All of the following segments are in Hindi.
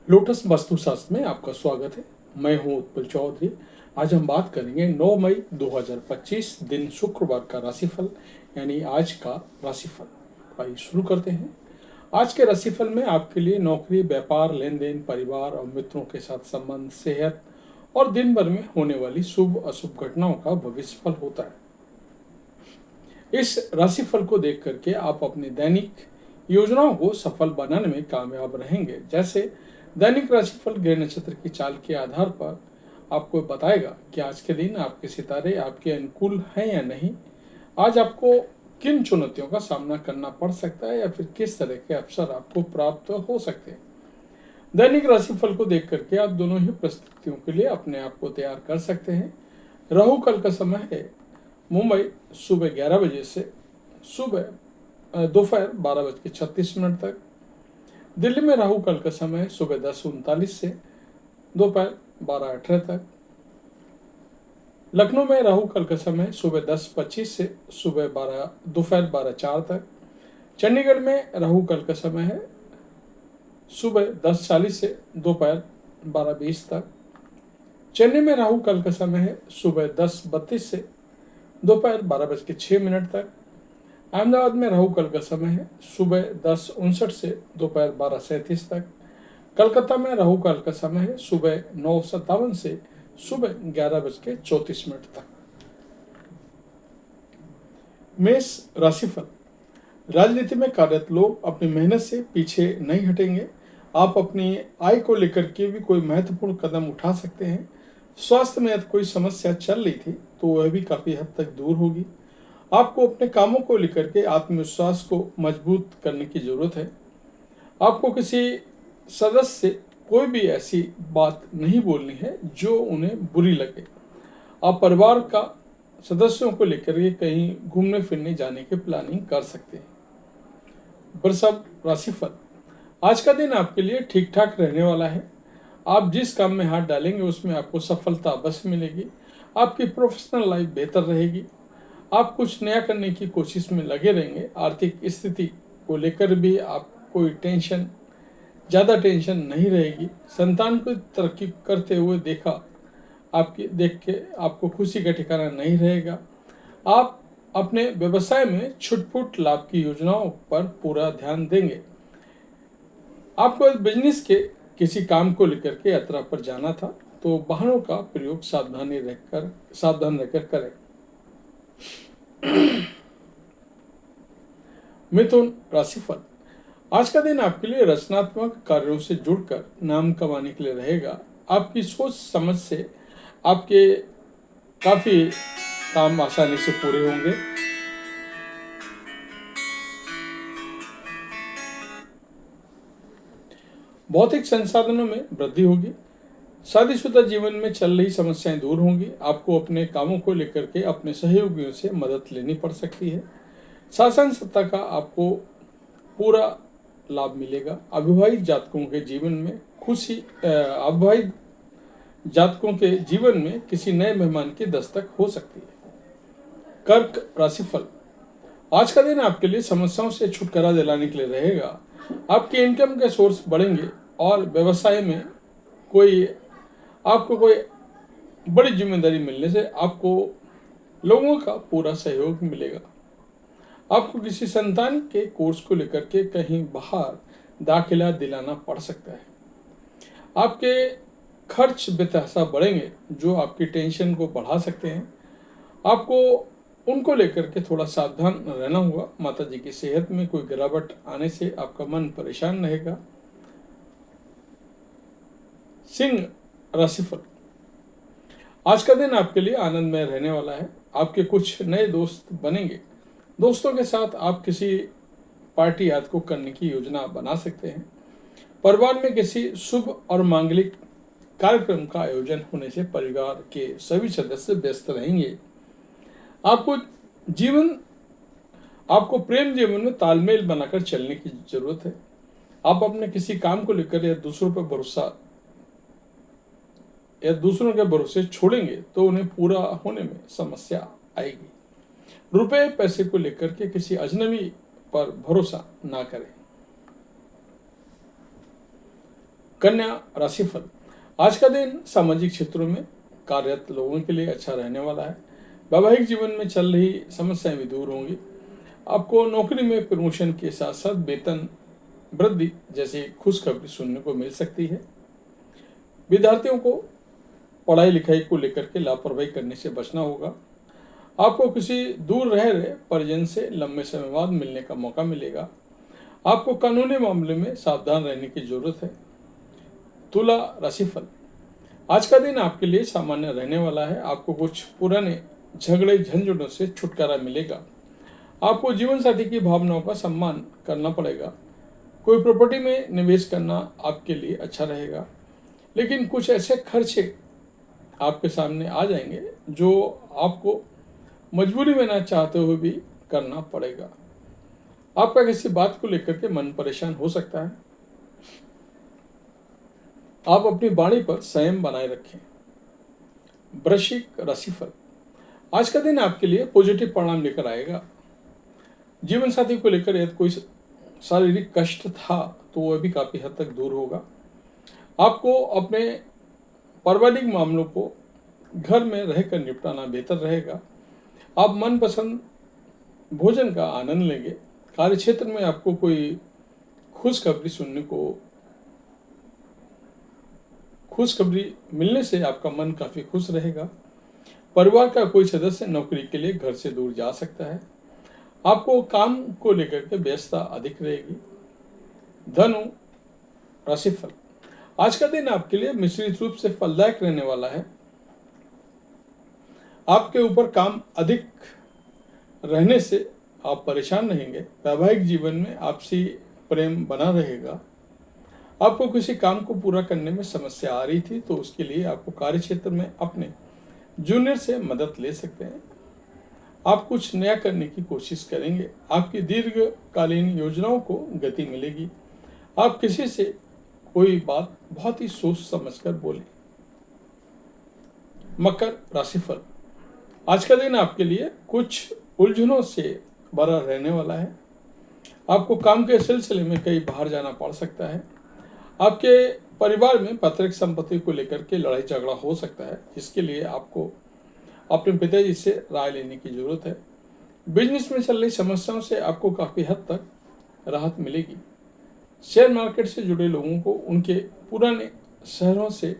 लोटस वास्तुशास्त्र में आपका स्वागत है। मैं हूं उत्पल चौधरी। आज हम बात करेंगे 9 मई 2025 दिन शुक्रवार का राशिफल, यानी आज का राशिफल। आइए शुरू करते हैं। आज के राशिफल में आपके लिए नौकरी, व्यापार, लेन देन, परिवार और मित्रों के साथ संबंध, सेहत और दिन भर में होने वाली शुभ अशुभ घटनाओं का भविष्यफल होता है। इस राशिफल को देख करके आप अपनी दैनिक योजनाओं को सफल बनाने में कामयाब रहेंगे। जैसे दैनिक राशिफल ग्रह नक्षत्र की चाल के आधार पर आपको बताएगा कि आज के दिन आपके सितारे आपके अनुकूल हैं या नहीं। आज आपको किन चुनौतियों का सामना करना पड़ सकता है या फिर किस तरह के अवसर आपको प्राप्त हो सकते हैं। दैनिक राशिफल को देख करके आप दोनों ही परिस्थितियों के लिए अपने आप को तैयार कर सकते हैं। राहु काल का समय है मुंबई सुबह 11 बजे से सुबह दोपहर 12:36 तक। दिल्ली में राहु काल का समय सुबह 10:39 से दोपहर 12:18 तक। लखनऊ में राहु काल का समय सुबह 10:25 से दोपहर 12:04 तक। चंडीगढ़ में राहु काल का समय है सुबह 10:40 से दोपहर 12:20 तक। चेन्नई में राहु काल का समय है सुबह 10:32 से दोपहर 12:06 तक। अहमदाबाद में राहु काल का समय है सुबह 10:59 से दोपहर 12:37 तक। कलकत्ता में राहु काल का समय है सुबह 9:57 से सुबह 11:34 तक। मेष राशिफल। राजनीति में कार्यरत लोग अपनी मेहनत से पीछे नहीं हटेंगे। आप अपनी आय को लेकर के भी कोई महत्वपूर्ण कदम उठा सकते हैं। स्वास्थ्य में यदि कोई समस्या चल रही थी तो वह भी काफी हद तक दूर होगी। आपको अपने कामों को लेकर के आत्मविश्वास को मजबूत करने की जरूरत है। आपको किसी सदस्य से कोई भी ऐसी बात नहीं बोलनी है जो उन्हें बुरी लगे। आप परिवार का सदस्यों को लेकर के कहीं घूमने फिरने जाने की प्लानिंग कर सकते हैं। वृषभ राशिफल। आज का दिन आपके लिए ठीक ठाक रहने वाला है। आप जिस काम में हाथ डालेंगे उसमें आपको सफलता अवश्य मिलेगी। आपकी प्रोफेशनल लाइफ बेहतर रहेगी। आप कुछ नया करने की कोशिश में लगे रहेंगे। आर्थिक स्थिति को लेकर भी आप कोई ज़्यादा टेंशन नहीं रहेगी। संतान को तरक्की करते हुए देख के आपको खुशी का ठिकाना नहीं रहेगा। आप अपने व्यवसाय में छुटपुट लाभ की योजनाओं पर पूरा ध्यान देंगे। आपको बिजनेस के किसी काम को लेकर के यात्रा पर जाना था तो वाहनों का प्रयोग सावधान रहकर करें। मिथुन राशिफल। आज का दिन आपके लिए रचनात्मक कार्यों से जुड़कर नाम कमाने के लिए रहेगा। आपकी सोच समझ से आपके काफी काम आसानी से पूरे होंगे। भौतिक संसाधनों में वृद्धि होगी। शादीशुदा जीवन में चल रही समस्याएं दूर होंगी। आपको अपने कामों को लेकर के अपने सहयोगियों से मदद लेनी पड़ सकती है। शासन सत्ता का आपको पूरा लाभ मिलेगा। अविवाहित जातकों के जीवन में किसी नए मेहमान की दस्तक हो सकती है। कर्क राशिफल। आज का दिन आपके लिए समस्याओं से छुटकारा दिलाने के लिए रहेगा। आपके इनकम के सोर्स बढ़ेंगे और व्यवसाय में आपको कोई बड़ी जिम्मेदारी मिलने से आपको लोगों का पूरा सहयोग मिलेगा। आपको किसी संतान के कोर्स को लेकर के कहीं बाहर दाखिला दिलाना पड़ सकता है। आपके खर्च बेतहाशा बढ़ेंगे जो आपकी टेंशन को बढ़ा सकते हैं। आपको उनको लेकर के थोड़ा सावधान रहना होगा। माता जी की सेहत में कोई गिरावट आने से आपका मन परेशान रहेगा। सिंह राशिफल। आज का दिन आपके लिए आनंदमय रहने वाला है। आपके कुछ नए दोस्त बनेंगे। दोस्तों के साथ आप किसी पार्टी याद को करने की योजना बना सकते हैं। परिवार में किसी शुभ और मांगलिक कार्यक्रम का आयोजन होने से परिवार के सभी सदस्य व्यस्त रहेंगे। आपको प्रेम जीवन में तालमेल बनाकर चलने की जरूरत है। आप अपने किसी काम को लेकर या दूसरों के भरोसे छोड़ेंगे तो उन्हें पूरा होने में समस्या आएगी। रुपए पैसे को लेकर के किसी अजनबी पर भरोसा ना करें। कन्या राशिफल, आज का दिन सामाजिक क्षेत्रों में कार्यरत लोगों के लिए अच्छा रहने वाला है। वैवाहिक जीवन में चल रही समस्याएं भी दूर होंगी। आपको नौकरी में प्रमोशन के साथ साथ वेतन वृद्धि जैसी खुशखबरी सुनने को मिल सकती है। विद्यार्थियों को पढ़ाई लिखाई को लेकर के लापरवाही करने से बचना होगा। आपको किसी दूर रह रहे परिजन से लंबे समय बाद मिलने का मौका मिलेगा। आपको कानूनी मामले में सावधान रहने की जरूरत है। तुला राशिफल, आज का दिन आपके लिए सामान्य रहने वाला है। आपको कुछ पुराने झगड़े झंझटों से छुटकारा मिलेगा। आपको जीवन साथी की भावनाओं का सम्मान करना पड़ेगा। कोई प्रॉपर्टी में निवेश करना आपके लिए अच्छा रहेगा, लेकिन कुछ ऐसे खर्चे आपके सामने आ जाएंगे जो आपको मजबूरी में ना चाहते हुए भी करना पड़ेगा। आपका किसी बात को लेकर के मन परेशान हो सकता है। आप अपनी वाणी पर संयम बनाए रखें। वृश्चिक राशिफल, आज का दिन आपके लिए पॉजिटिव परिणाम लेकर आएगा। जीवन साथी को लेकर यदि कोई शारीरिक कष्ट था तो वह भी काफी हद तक दूर होगा। आपको अपने पारिवारिक मामलों को घर में रहकर निपटाना बेहतर रहेगा। आप मनपसंद भोजन का आनंद लेंगे। कार्यक्षेत्र में आपको कोई खुशखबरी मिलने से आपका मन काफी खुश रहेगा। परिवार का कोई सदस्य नौकरी के लिए घर से दूर जा सकता है। आपको काम को लेकर के व्यस्तता अधिक रहेगी। धनु राशिफल, आज का दिन आपके लिए मिश्रित रूप से फलदायक रहने वाला है। आपके ऊपर काम अधिक रहने से आप परेशान रहेंगे। वैवाहिक जीवन में आपसी प्रेम बना रहेगा। आपको किसी काम को पूरा करने में समस्या आ रही थी तो उसके लिए आपको कार्यक्षेत्र में अपने जूनियर से मदद ले सकते हैं। आप कुछ नया करने की कोशिश करेंगे। आपकी दीर्घकालीन योजनाओं को गति मिलेगी। आप किसी से कोई बात बहुत ही सोच समझकर बोलें। मकर राशिफल, आज का दिन आपके लिए कुछ उलझनों से भरा रहने वाला है। आपको काम के सिलसिले में कहीं बाहर जाना पड़ सकता है। आपके परिवार में पैतृक संपत्ति को लेकर के लड़ाई झगड़ा हो सकता है, जिसके लिए आपको अपने पिताजी से राय लेने की जरूरत है। बिजनेस में चल रही समस्याओं से आपको काफी हद तक राहत मिलेगी। शेयर मार्केट से जुड़े लोगों को उनके पुराने शेयरों से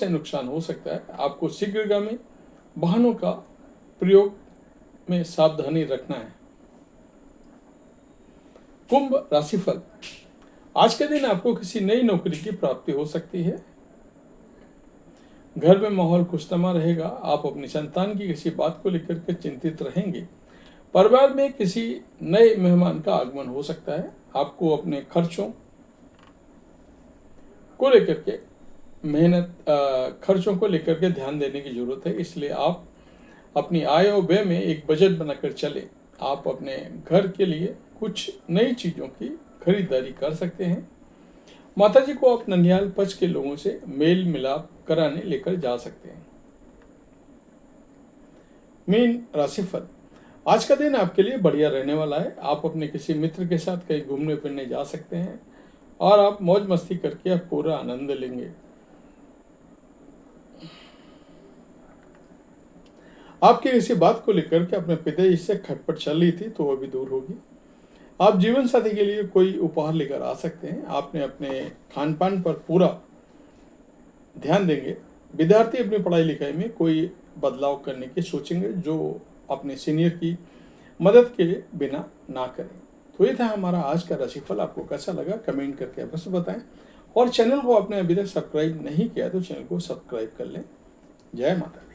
नुकसान हो सकता है। आपको शीघ्रगामी वाहनों का प्रयोग में सावधानी रखना है। कुंभ राशिफल, आज के दिन आपको किसी नई नौकरी की प्राप्ति हो सकती है। घर में माहौल खुशनुमा रहेगा। आप अपनी संतान की किसी बात को लेकर के चिंतित रहेंगे। परिवार में किसी नए मेहमान का आगमन हो सकता है। आपको अपने खर्चों को लेकर के ध्यान देने की जरूरत है, इसलिए आप अपनी आय और व्यय में एक बजट बनाकर चले। आप अपने घर के लिए कुछ नई चीजों की खरीदारी कर सकते हैं। माताजी को आप ननिहाल पक्ष के लोगों से मेल मिलाप कराने लेकर जा सकते हैं। मीन राशिफल, आज का दिन आपके लिए बढ़िया रहने वाला है। आप अपने किसी मित्र के साथ कहीं घूमने फिरने जा सकते हैं और आप मौज मस्ती करके आप पूरा आनंद लेंगे। आपकी किसी बात को लेकर के अपने पिताजी से खटपट चल रही थी तो वह भी दूर होगी। आप जीवन साथी के लिए कोई उपहार लेकर आ सकते हैं। आपने अपने खान पान पर पूरा ध्यान देंगे। विद्यार्थी अपनी पढ़ाई लिखाई में कोई बदलाव करने की सोचेंगे जो अपने सीनियर की मदद के बिना ना करें। तो ये था हमारा आज का राशिफल। आपको कैसा लगा कमेंट करके अवश्य बताएं और चैनल को आपने अभी तक सब्सक्राइब नहीं किया तो चैनल को सब्सक्राइब कर लें। जय माता।